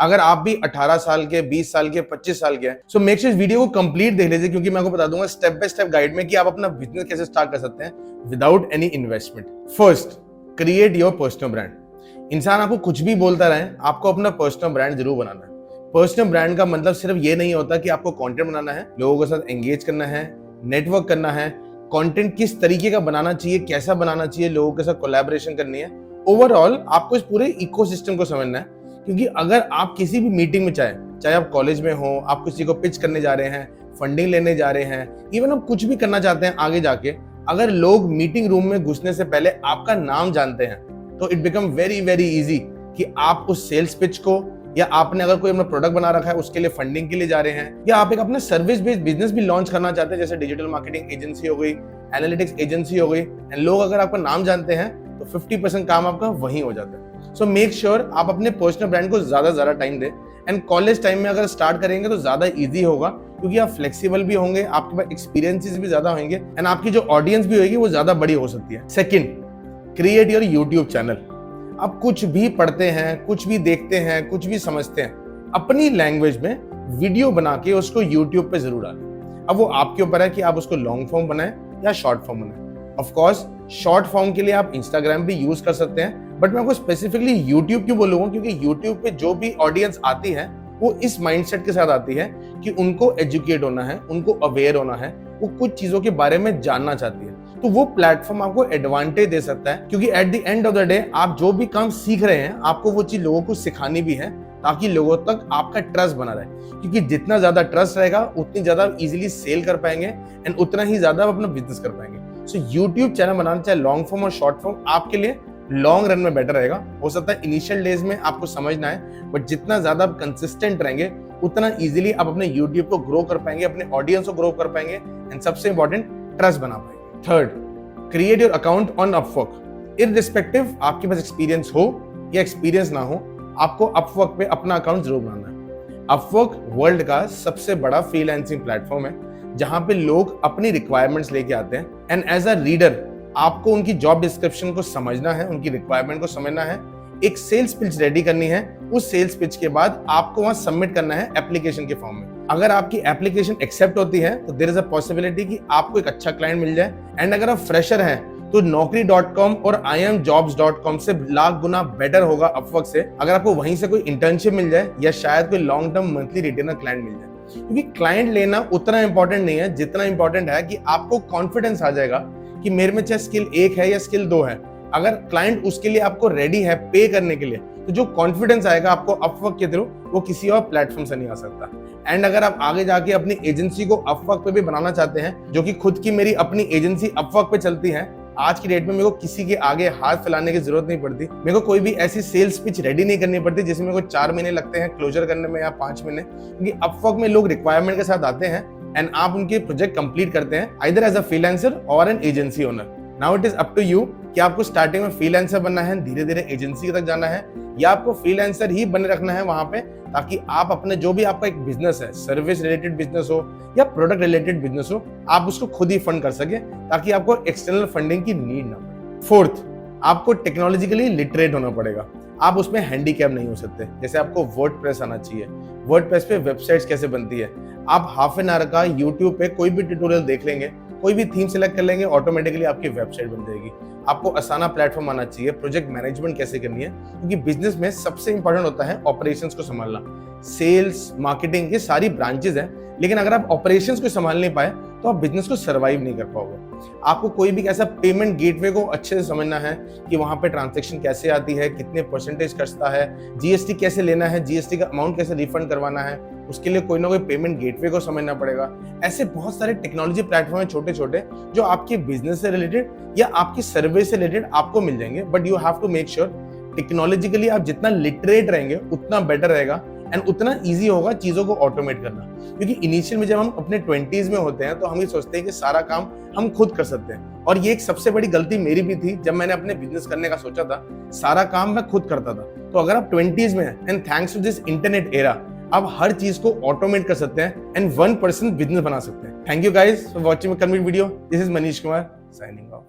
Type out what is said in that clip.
अगर आप भी 18 साल के, 20 साल के, 25 साल के हैं, सो मेक श्योर इस वीडियो को कंप्लीट देख लीजिए, क्योंकि मैं आपको बता दूंगा स्टेप बाय स्टेप गाइड में कि आप अपना बिजनेस कैसे स्टार्ट कर सकते हैं without any investment. First, create your personal brand. इंसान आपको कुछ भी बोलता रहे, आपको अपना पर्सनल ब्रांड जरूर बनाना है। पर्सनल ब्रांड का मतलब सिर्फ ये नहीं होता कि आपको कंटेंट बनाना है, लोगों के साथ एंगेज करना है, नेटवर्क करना है, कंटेंट किस तरीके का बनाना चाहिए, कैसा बनाना चाहिए, लोगों के साथ कोलैबोरेशन करनी है। ओवरऑल आपको इस पूरे इकोसिस्टम को समझना है, क्योंकि अगर आप किसी भी मीटिंग में चाहे आप कॉलेज में हो, आप किसी को पिच करने जा रहे हैं, फंडिंग लेने जा रहे हैं, इवन आप कुछ भी करना चाहते हैं आगे जाके, अगर लोग मीटिंग रूम में घुसने से पहले आपका नाम जानते हैं तो it become very very easy कि आप उस सेल्स पिच को, या आपने अगर कोई अपना प्रोडक्ट बना रखा है उसके लिए फंडिंग के लिए जा रहे हैं, या आप एक अपना सर्विस बेस्ड बिजनेस भी लॉन्च करना चाहते हैं, जैसे डिजिटल मार्केटिंग एजेंसी हो गई, एनालिटिक्स एजेंसी हो गई, एंड लोग अगर आपका नाम जानते हैं तो 50% काम आपका वहीं हो जाता है। सो मेक श्योर आप अपने पर्सनल ब्रांड को ज्यादा टाइम दें, एंड कॉलेज टाइम में अगर स्टार्ट करेंगे तो ज्यादा इजी होगा, क्योंकि आप फ्लेक्सिबल भी होंगे, आपके पास एक्सपीरियंसेस भी ज्यादा होंगे, एंड आपकी जो ऑडियंस भी होगी वो ज्यादा बड़ी हो सकती है। Second, create your YouTube channel. आप कुछ भी पढ़ते हैं, कुछ भी देखते हैं, कुछ भी समझते हैं, अपनी लैंग्वेज में वीडियो बना के उसको यूट्यूब पे जरूर डालें। अब वो आपके ऊपर है कि आप उसको लॉन्ग फॉर्म बनाएं या शॉर्ट फॉर्म बनाएं। ऑफ कोर्स शॉर्ट फॉर्म के लिए आप इंस्टाग्राम भी यूज कर सकते हैं, बट मैं आपको स्पेसिफिकली यूट्यूब क्यों बोलूंगा, क्योंकि यूट्यूब पे जो भी ऑडियंस आती है वो इस माइंडसेट के साथ आती है कि उनको एजुकेट होना है, उनको अवेयर होना है, वो कुछ चीजों के बारे में जानना चाहती है। तो वो प्लेटफॉर्म आपको एडवांटेज दे सकता है, क्योंकि at the end of the day आप जो भी काम सीख रहे हैं आपको वो चीज लोगों को सिखानी भी है, ताकि लोगों तक आपका ट्रस्ट बना रहे, क्योंकि जितना ज्यादा ट्रस्ट रहेगा उतनी ज्यादा इजीली सेल कर पाएंगे, एंड उतना ही ज्यादा अपना बिजनेस कर पाएंगे। सो यूट्यूब चैनल बनाना, चाहे लॉन्ग फॉर्म और शॉर्ट फॉर्म, आपके लिए लॉन्ग रन में बेटर रहेगा। हो सकता है इनिशियल डेज में आपको समझना है, बट जितना ज्यादा आप कंसिस्टेंट रहेंगे उतना इजीली आप अपने यूट्यूब को ग्रो कर पाएंगे, अपने ऑडियंस को ग्रो कर पाएंगे, एंड सबसे इंपॉर्टेंट ट्रस्ट बना पाएंगे। Third, create your account on Upwork. Irrespective आपके पास एक्सपीरियंस हो या एक्सपीरियंस ना हो, आपको अपवर्क पे अपना अकाउंट जरूर बनाना है। अपवर्क वर्ल्ड का सबसे बड़ा फ्रीलांसिंग प्लेटफॉर्म है, जहां पे लोग अपनी रिक्वायरमेंट्स लेके आते हैं, एंड एज अ रीडर आपको उनकी जॉब डिस्क्रिप्शन को समझना है, उनकी रिक्वायरमेंट को समझना है, एक सेल्स पिच रेडी करनी है। उस सेल्स पिच के बाद आपको वहां सबमिट करना है एप्लीकेशन के फॉर्म में। अगर आपकी एप्लीकेशन एक्सेप्ट होती है तो देयर इज अ पॉसिबिलिटी कि आपको एक अच्छा क्लाइंट मिल जाए, एंड अगर आप फ्रेशर हैं तो naukri.com और iamjobs.com से लाख गुना बेटर होगा अपवर्क से, अगर आपको वहीं से कोई इंटर्नशिप मिल जाए या शायद कोई long term monthly retainer client मिल जाए। क्योंकि क्लाइंट लेना उतना इंपॉर्टेंट नहीं है जितना इंपॉर्टेंट है कि आपको कॉन्फिडेंस आ जाएगा कि मेरे में चाहे स्किल 1 है या स्किल 2 है, अगर क्लाइंट उसके लिए आपको रेडी है पे करने के लिए, तो जो कॉन्फिडेंस आएगा आपको अपवर्क के थ्रू, वो किसी और प्लेटफॉर्म से नहीं आ सकता। एंड अगर आप आगे जाके अपनी एजेंसी को अपवर्क पे भी बनाना चाहते हैं, जो कि खुद की मेरी अपनी एजेंसी अपवर्क पे चलती है, आज की डेट में मेरे को किसी के आगे हाथ फैलाने की जरूरत नहीं पड़ती, मेरे को कोई भी ऐसी सेल्स पिच रेडी नहीं करनी पड़ती जिसमें मेरे को 4 महीने लगते हैं क्लोजर करने में या 5 महीने, क्योंकि अपवर्क में लोग रिक्वायरमेंट के साथ आते हैं एंड आप उनके प्रोजेक्ट कंप्लीट करते हैं, आइदर एज अ फ्रीलांसर और an agency owner. Now it is up to you कि आपको स्टार्टिंग में फ्रीलांसर बनना है, धीरे धीरे एजेंसी तक जाना है, या आपको फ्रीलांसर ही बने रखना है वहां पे, ताकि आप अपने जो भी आपका एक बिजनेस है, सर्विस रिलेटेड बिजनेस हो या प्रोडक्ट रिलेटेड बिजनेस हो, आप उसको खुद ही फंड कर सके, ताकि आपको एक्सटर्नल फंडिंग की नीड ना पड़े। फोर्थ, आपको टेक्नोलॉजिकली लिटरेट होना पड़ेगा। आप उसमें हैंडीकैप नहीं हो सकते। जैसे आपको वर्डप्रेस आना चाहिए, वर्डप्रेस पे वेबसाइट्स कैसे बनती है, आप हाफ एन आवर का यूट्यूब पे कोई भी ट्यूटोरियल देख लेंगे, कोई भी थीम सिलेक्ट कर लेंगे, ऑटोमेटिकली आपकी वेबसाइट बन जाएगी। आपको आसाना प्लेटफॉर्म आना चाहिए, प्रोजेक्ट मैनेजमेंट कैसे करनी है, क्योंकि बिजनेस में सबसे इंपॉर्टेंट होता है ऑपरेशंस को संभालना। सेल्स, मार्केटिंग, ये सारी ब्रांचेस हैं, लेकिन अगर आप ऑपरेशंस को संभाल नहीं पाए तो आप बिजनेस को सर्वाइव नहीं कर पाओगे। आपको कोई भी ऐसा पेमेंट गेटवे को अच्छे से समझना है कि वहां पे ट्रांजैक्शन कैसे आती है, कितने परसेंटेज कटता है, जीएसटी कैसे लेना है, जीएसटी का अमाउंट कैसे रिफंड करवाना है, उसके लिए कोई ना कोई पेमेंट गेटवे को समझना पड़ेगा। ऐसे बहुत सारे टेक्नोलॉजी प्लेटफॉर्म है छोटे छोटे, जो आपके बिजनेस से रिलेटेड या आपकी सर्विस से रिलेटेड आपको मिल जाएंगे, but you have to make sure technologically आप जितना लिटरेट रहेंगे उतना बेटर रहेगा, एंड उतना इजी होगा चीजों को ऑटोमेट करना। क्योंकि इनिशियल में जब हम अपने 20s में होते हैं तो हम ये सोचते हैं कि सारा काम हम खुद कर सकते हैं, और ये एक सबसे बड़ी गलती मेरी भी थी जब मैंने अपने बिजनेस करने का सोचा था, सारा काम मैं खुद करता था। तो अगर आप 20s में हैं and thanks to this internet era, आप हर चीज को ऑटोमेट कर सकते हैं एंड 1% बिजनेस बना सकते हैं। Thank you guys for watching my complete video. This is Manish Kumar signing off.